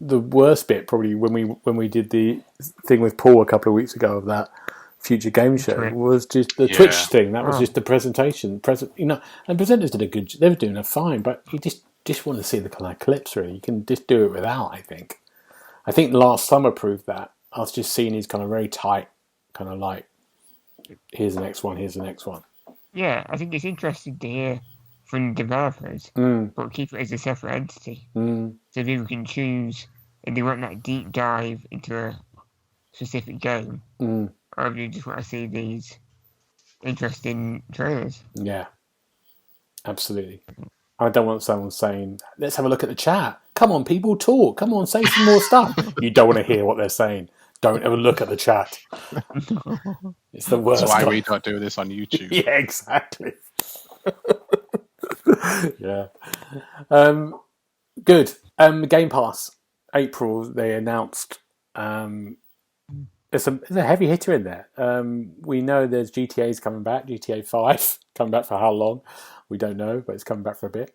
the worst bit probably when we did the thing with Paul a couple of weeks ago of that Future Game Show was just the Twitch thing. That was just the presentation. And presenters they were doing a fine, but you just want to see the kind of clips. Really, you can just do it without. I think last summer proved that. I was just seeing these kind of very tight, kind of like, here's the next one, here's the next one. Yeah, I think it's interesting to hear from developers, but keep it as a separate entity, so people can choose if they want that deep dive into a specific game. Or if you just want to see these interesting trailers. Yeah, absolutely. I don't want someone saying, let's have a look at the chat. Come on, people, talk. Come on, say some more stuff. You don't want to hear what they're saying. Don't ever look at the chat. It's the worst. That's why we don't do this on YouTube. Yeah, exactly. Yeah. Good. Game Pass. April, they announced... There's a heavy hitter in there. We know there's GTA's coming back, GTA 5. Coming back for how long? We don't know, but it's coming back for a bit.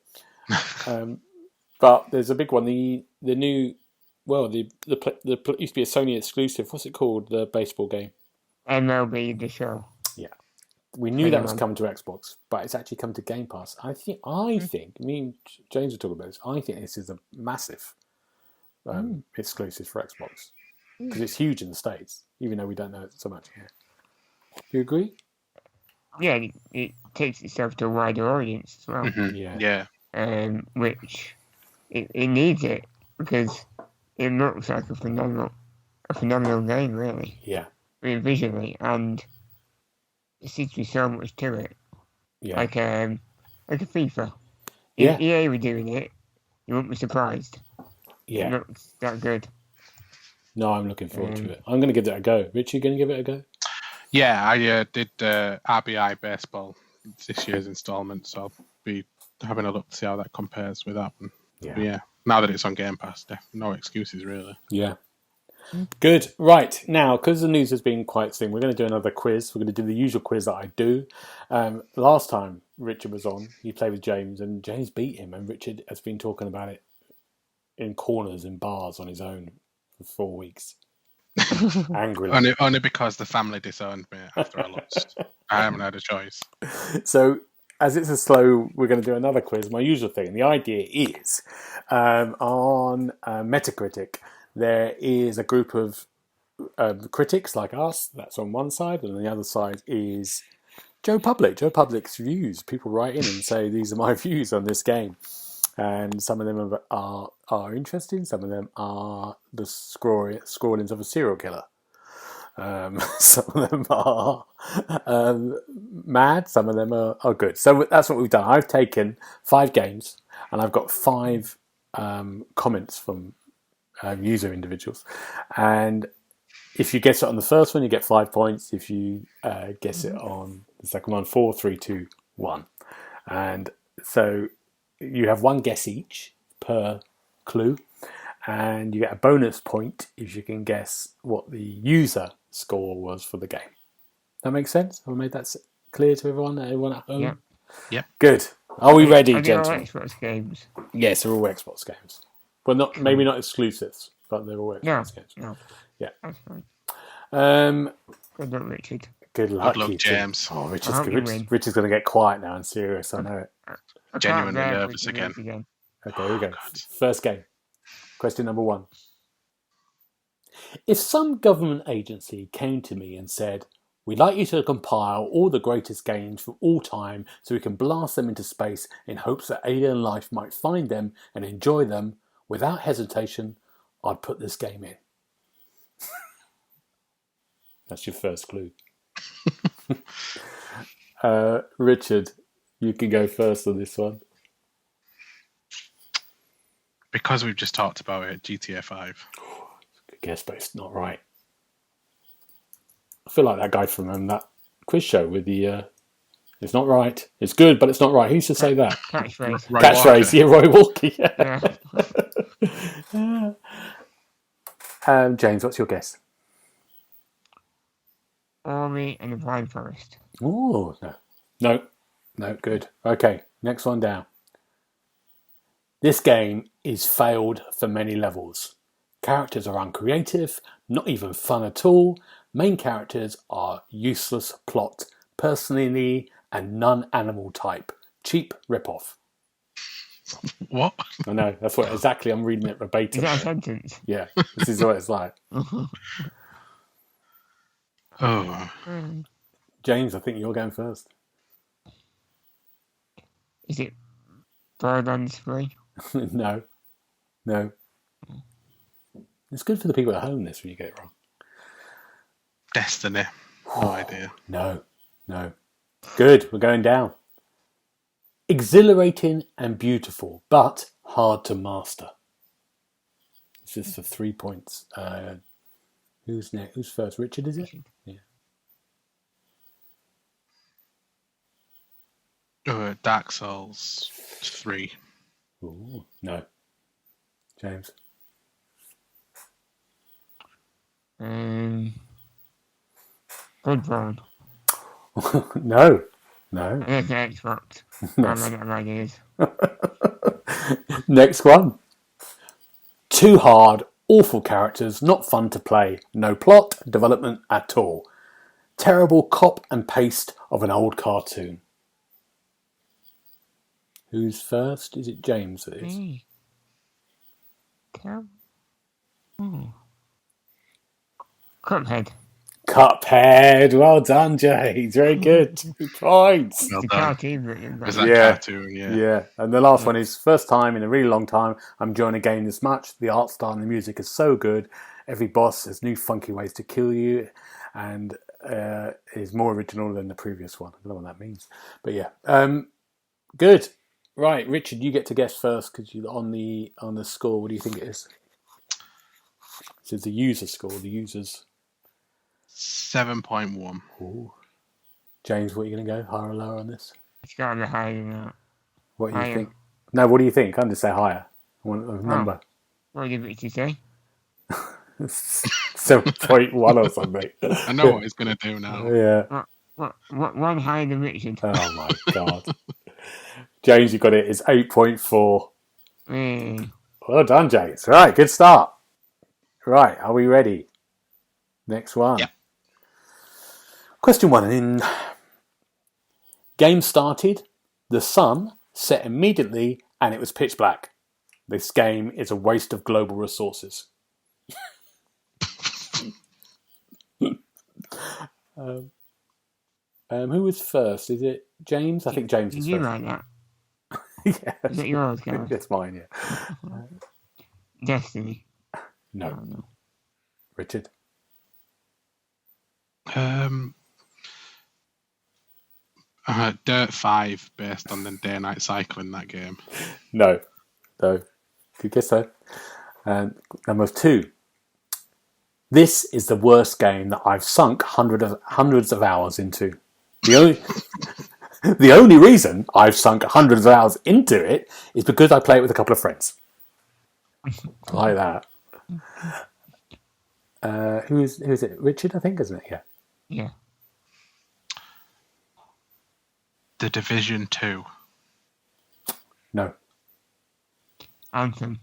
But there's a big one. The new, the used to be a Sony exclusive. What's it called? The baseball game. MLB The Show. Yeah. We knew that was coming to Xbox, but it's actually come to Game Pass. I think, me and James were talking about this, I think this is a massive exclusive for Xbox. Because it's huge in the States, even though we don't know it so much here. Do you agree? Yeah, it takes itself to a wider audience as well. Yeah. Which it needs it because it looks like a phenomenal game, really. Yeah. Really visually, and there seems to be so much to it. Yeah. Like a FIFA. Yeah. If EA were doing it, you wouldn't be surprised. Yeah. It looks that good. No, I'm looking forward to it. I'm going to give it a go. Rich, you going to give it a go? Yeah, I did RBI Baseball this year's instalment, so I'll be having a look to see how that compares with that one. Yeah. Now that it's on Game Pass, no excuses really. Yeah. Good. Right. Now, because the news has been quite thin, we're going to do another quiz. We're going to do the usual quiz that I do. Last time Richard was on, he played with James, and James beat him, and Richard has been talking about it in corners in bars on his own for 4 weeks. Angrily. Only because the family disowned me after I lost. I haven't had a choice. So, as it's we're going to do another quiz, my usual thing. The idea is, on Metacritic, there is a group of critics like us, that's on one side, and on the other side is Joe Public's views. People write in and say, these are my views on this game. And some of them are interesting. Some of them are the scrawlings of a serial killer. Some of them are mad. Some of them are good. So that's what we've done. I've taken 5 games, and I've got 5 comments from user individuals. And if you guess it on the first one, you get 5 points. If you guess it on the second one, 4, 3, 2, 1. And so you have 1 guess each per clue, and you get a bonus point if you can guess what the user score was for the game. That makes sense? Have I made that clear to everyone at home? Yeah. Good. Are we ready, Are they all gentlemen? Xbox games? Yes, they're all Xbox games. Well, not maybe not exclusives, but they're all Xbox games. No. Yeah. That's fine. Good Good luck, Richard. luck, luck, you two. James. Oh, I hope you win. Richard's going to get quiet now and serious. I know it. I Genuinely can't bear nervous Richard again. Okay, here we go. God. First game. Question number 1. If some government agency came to me and said, "We'd like you to compile all the greatest games from all time so we can blast them into space in hopes that alien life might find them and enjoy them," without hesitation, I'd put this game in. That's your first clue. Richard, you can go first on this one. Because we've just talked about it, GTA 5. Good guess, but it's not right. I feel like that guy from that quiz show with the it's not right. It's good, but it's not right. Who used to say that? Catchphrase. Roy Catchphrase, Walker. yeah, Roy Walker. Yeah. James, what's your guess? Ori and the Blind Forest. Oh, no, good. Okay, next one down. This game is failed for many levels. Characters are uncreative, not even fun at all. Main characters are useless plot, personality, and non-animal type. Cheap rip-off. What? I know, that's what exactly I'm reading it Is verbatim. that a sentence? Yeah, this is what it's like. Oh. James, I think you're going first. Is it Borderlands 3? No. It's good for the people at home, this, when you get it wrong. Destiny. No idea. No. Good, we're going down. Exhilarating and beautiful, but hard to master. This is for 3 points. Who's next? Who's first? Richard, is it? Yeah. Dark Souls 3. Ooh, no. James. Bloodborne. No. There's the Xbox. Yes. I'm running out of ideas. Next one. Too hard, awful characters, not fun to play, no plot, development at all. Terrible cop and paste of an old cartoon. Who's first? Is it James that is? Cuphead. Cuphead. Well done, James. Very good. 2 points. Well The done. cartoon version. Was that Yeah. cartoon? Yeah. And the last one is first time in a really long time I'm enjoying a game this much. The art style and the music is so good. Every boss has new funky ways to kill you and is more original than the previous one. I don't know what that means. But yeah. Good. Right, Richard, you get to guess first because you're on the score. What do you think it is? This is the user score. The users. 7.1. Ooh. James, what are you going to go? Higher or lower on this? It's got to be higher than that. What do you Higher. think? No, what do you think? I'm just say higher. I want a number. What did Richard say? 7.1 or something. I know what he's going to do now. Yeah. What, one higher than Richard? Oh my God. James, you got it. It's 8.4. Well done, James. Right, good start. Right, are we ready? Next one. Yeah. Question 1. Game started, the sun set immediately, and it was pitch black. This game is a waste of global resources. Who was first? Is it James? I think James is Did you first. like that? Yeah. Is it yours, Gareth? It's mine, yeah. Destiny. No. Oh, no. Richard? Dirt 5 based on the day-night cycle in that game. No. Good guess though. Number 2. This is the worst game that I've sunk hundreds of hours into. The only reason I've sunk hundreds of hours into it is because I play it with a couple of friends. I like that. Who is it? Richard, I think, isn't it? Yeah. Yeah. The Division 2. No. Anthem.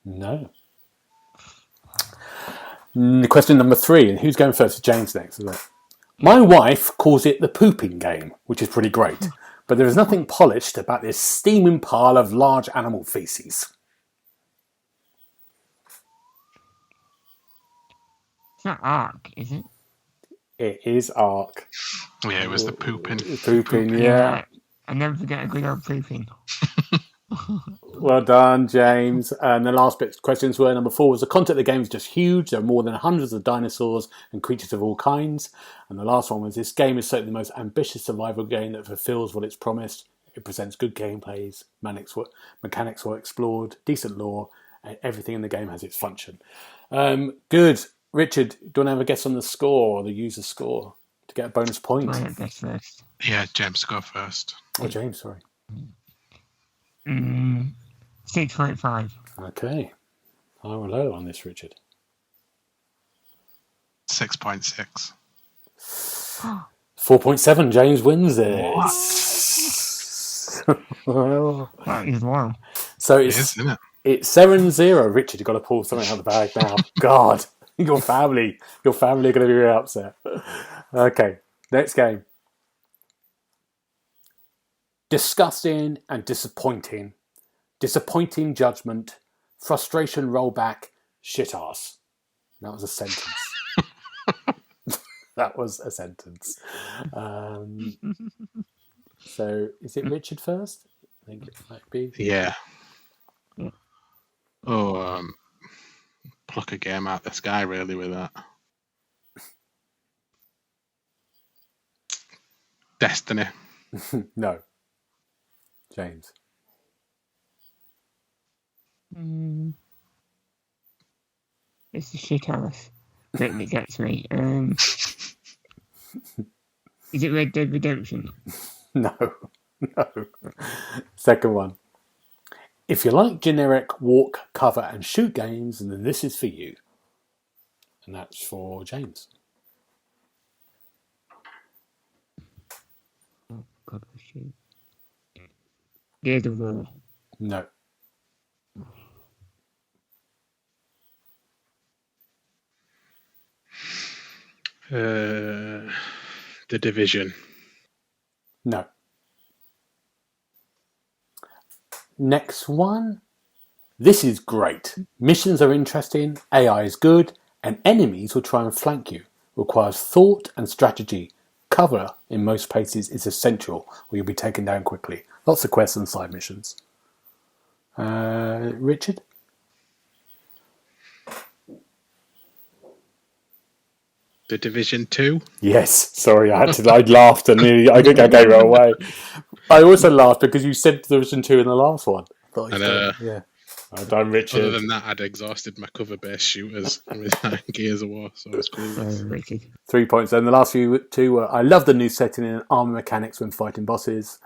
No. Question number 3. And who's going first? James next, isn't it? My wife calls it the pooping game, which is pretty great. But there is nothing polished about this steaming pile of large animal feces. It's not Ark, is it? It is Ark. Oh, yeah, it was the pooping. Pooping, yeah. I never forget a good old pooping. Well done, James. And the last bit questions were number 4 was the content of the game is just huge. There are more than hundreds of dinosaurs and creatures of all kinds. And the last one was this game is certainly the most ambitious survival game that fulfills what it's promised. It presents good gameplays, mechanics were explored, decent lore, and everything in the game has its function. Good. Richard, do you want to have a guess on the score or the user score to get a bonus point? I guess first. Yeah, James, go first. Oh, James, sorry. 6.5. Okay. High or low on this, Richard? 6.6. 4.7. James wins this. That is low. So It is, isn't it? it's 7-0. Richard, you've got to pull something out of the bag now. God, your family are going to be really upset. Okay, next game. Disgusting and disappointing. Disappointing judgment. Frustration rollback. Shit ass. That was a sentence. That was a sentence. So, is it Richard first? I think it might be. Yeah. Oh, pluck a game out the sky really with that. Destiny. No. James. It's the shit house that gets me. Is it Red Dead Redemption? No. Second one. If you like generic walk, cover, and shoot games, then this is for you. And that's for James. Oh, God, shoot. Gears of War. No. The Division. No. Next one. This is great. Missions are interesting, AI is good, and enemies will try and flank you. Requires thought and strategy. Cover, in most places, is essential, or you'll be taken down quickly. Lots of quests and side missions. Richard? The Division 2. Yes, sorry, I laughed and I think I gave it away. I also laughed because you said Division 2 in the last one. Yeah. Well done, Richard. Other than that, I'd exhausted my cover-based shooters with Gears of War, so it's cool. Richard. 3 points. And the last two were, I love the new setting in armor mechanics when fighting bosses.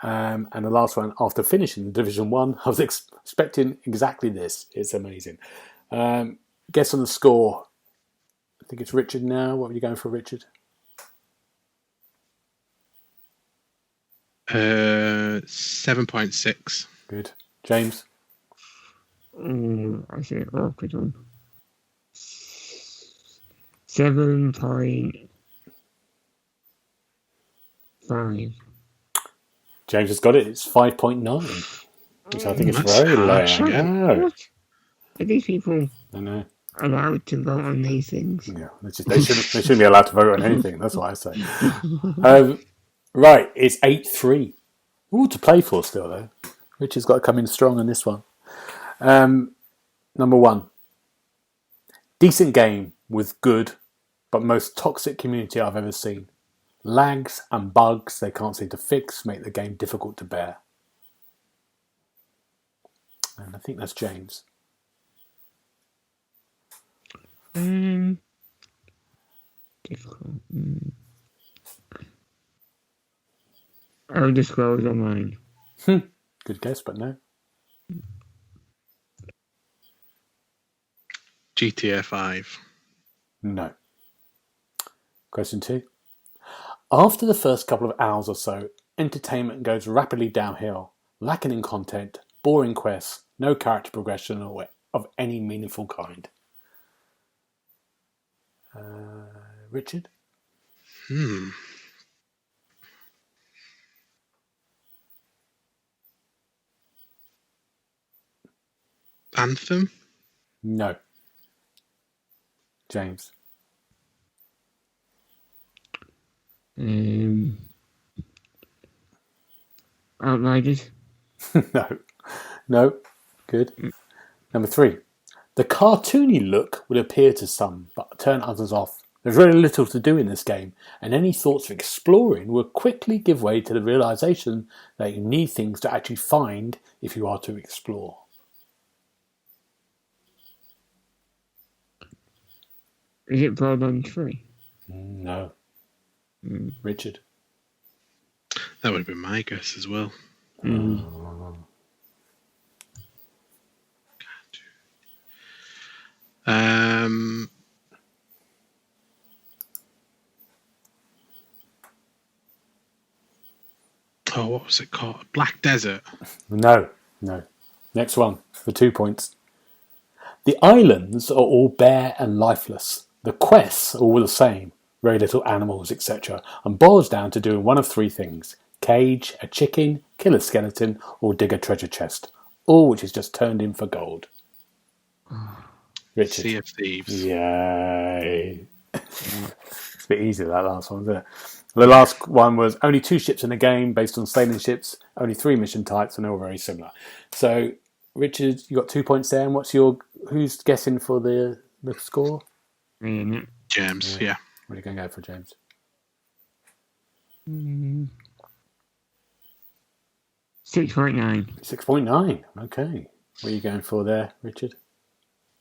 And the last one, after finishing Division 1, I was expecting exactly this. It's amazing. Guess on the score. I think it's Richard now. What are you going for, Richard? 7.6. Good. James? I say awkward one. 7.5. James has got it. It's 5.9, which I think is very low. What? Are these people I know. allowed to vote on these things? Yeah, they shouldn't be allowed to vote on anything. That's what I say. Right, it's 8-3. Ooh, to play for still though. Richard's got to come in strong on this one. Number 1. Decent game with good, but most toxic community I've ever seen. Lags and bugs they can't seem to fix make the game difficult to bear. And I think that's James. Difficult. Elder Scrolls Online. Good guess, but no. GTA 5. No. Question 2. After the first couple of hours or so, entertainment goes rapidly downhill. lacking in content, boring quests, no character progression or of any meaningful kind. Richard? Anthem? No. James? Outriders. No. Good. Number 3. The cartoony look would appeal to some, but turn others off. There's very little to do in this game, and any thoughts of exploring will quickly give way to the realization that you need things to actually find if you are to explore. Is it Borderlands 3? No. Richard? That would have been my guess as well. What was it called? Black Desert. No. Next one for 2 points. The islands are all bare and lifeless. The quests are all the same. Very little animals, etc. And boils down to doing one of 3 things. Cage a chicken, kill a skeleton, or dig a treasure chest. All which is just turned in for gold. Richard? Sea of Thieves. Yay. It's a bit easy, that last one, isn't it? The last one was only 2 ships in the game based on sailing ships, only 3 mission types, and they were very similar. So, Richard, you got 2 points there, and who's guessing for the score? James, yeah. What are you going to go for, James? 6.9. 6.9, okay. What are you going for there, Richard?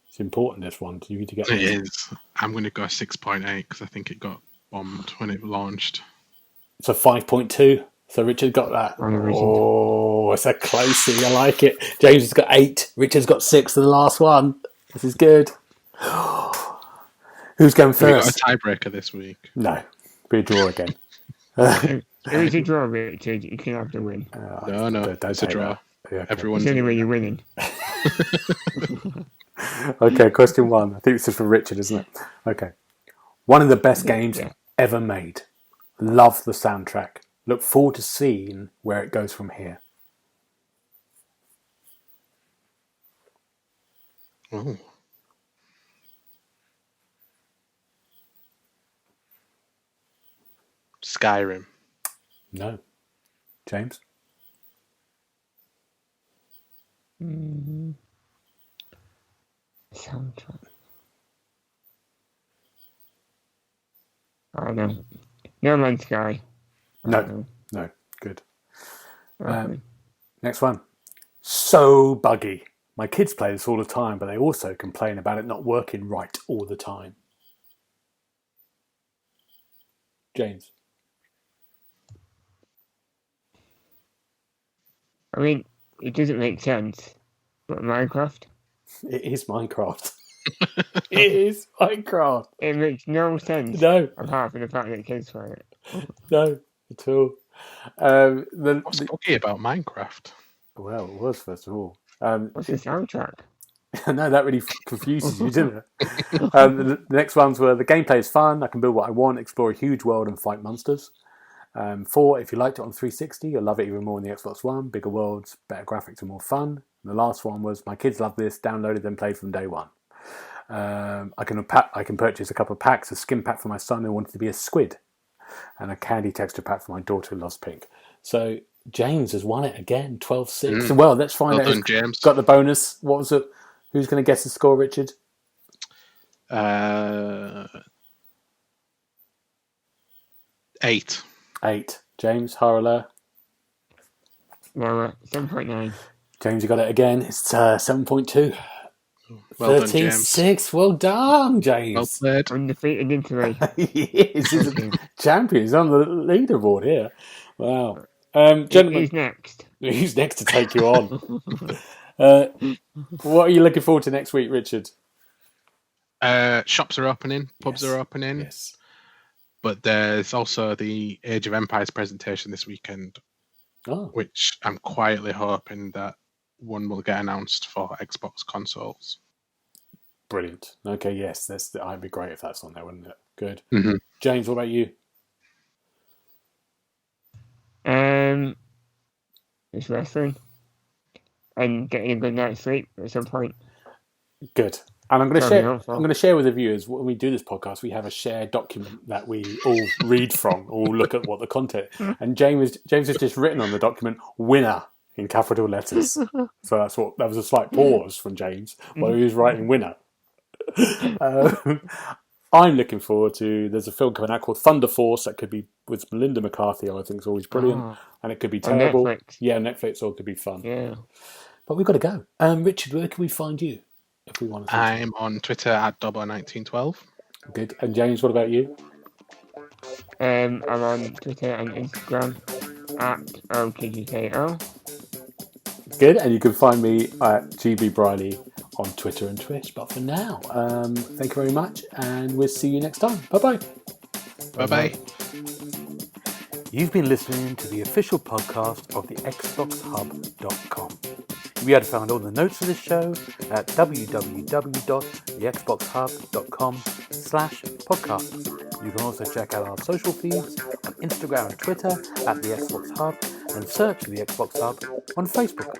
It's important, this one, to get it is. I'm going to go 6.8 because I think it got bombed when it launched. So 5.2. So Richard got that. Oh, it's a closey. I like it. James has got 8. Richard's got 6 for the last one. This is good. Who's going first? We got a tiebreaker this week. No. Be a draw again. It was a draw, Richard. You can have to win. No. It's a draw. Yeah, okay. Everyone's It's the only way you're winning. Okay, question 1. I think this is for Richard, isn't it? Okay. One of the best games ever made. Love the soundtrack. Look forward to seeing where it goes from here. Oh. Skyrim. No. James? Soundtrack. I don't know. No Man's Sky. No. Good. Next one. So buggy. My kids play this all the time, but they also complain about it not working right all the time. James? I mean, it doesn't make sense. But Minecraft? It is Minecraft. It is Minecraft. It makes no sense. No. Apart from the fact that kids play it. No, at all. What's buggy about Minecraft? Well, it was, first of all. What's the soundtrack? No, that really confuses you, didn't it? The next ones were, the gameplay is fun, I can build what I want, explore a huge world and fight monsters. 4, if you liked it on 360, you'll love it even more on the Xbox One. Bigger worlds, better graphics and more fun. And the last one was, my kids love this, downloaded and played from day one. I can purchase a couple of packs, a skin pack for my son who wanted to be a squid, and a candy texture pack for my daughter who loves pink. So James has won it again, 12-6. Well, let's find out who's James. Got the bonus. What was it? Who's going to guess the score, Richard? 8. 8. James, Harala. Lower. 7.9. James, you got it again. It's 7.2. Well done, James. 13-6. Well done, James. Well played. Undefeated in 3. He is. He's a champion. He's on the leaderboard here. Wow. Gentlemen, Who's next? who's next to take you on? What are you looking forward to next week, Richard? Shops are opening, pubs are opening, Yes. but there's also the Age of Empires presentation this weekend. which I'm quietly hoping that one will get announced for Xbox consoles. Brilliant. Okay, yes, that'd be great if that's on there, wouldn't it? Good. Mm-hmm. James, what about you? It's wrestling and getting a good night's sleep at some point. Good. And I'm going Very to helpful. share with the viewers, when we do this podcast, we have a shared document that we all read from, all look at what the content. And James has just written on the document "winner" in capital letters. So that was a slight pause from James while he was writing "winner." I'm looking forward to. There's a film coming out called Thunder Force that could be with Melinda McCarthy. I think is always brilliant, and it could be terrible. On Netflix. Yeah, Netflix, or it could be fun. Yeah. But we've got to go. Richard, where can we find you if we want to? I'm on Twitter at Dobbo1912. Good. And James, what about you? I'm on Twitter and Instagram at OKGKO. Good. And you can find me at GB Briley on Twitter and Twitch. But for now, thank you very much, and we'll see you next time. Bye-bye. Bye-bye. You've been listening to the official podcast of TheXboxHub.com. You'll be able to find all the notes of this show at www.TheXboxHub.com/podcast. You can also check out our social feeds on Instagram and Twitter at The Xbox Hub, and search for The Xbox Hub on Facebook.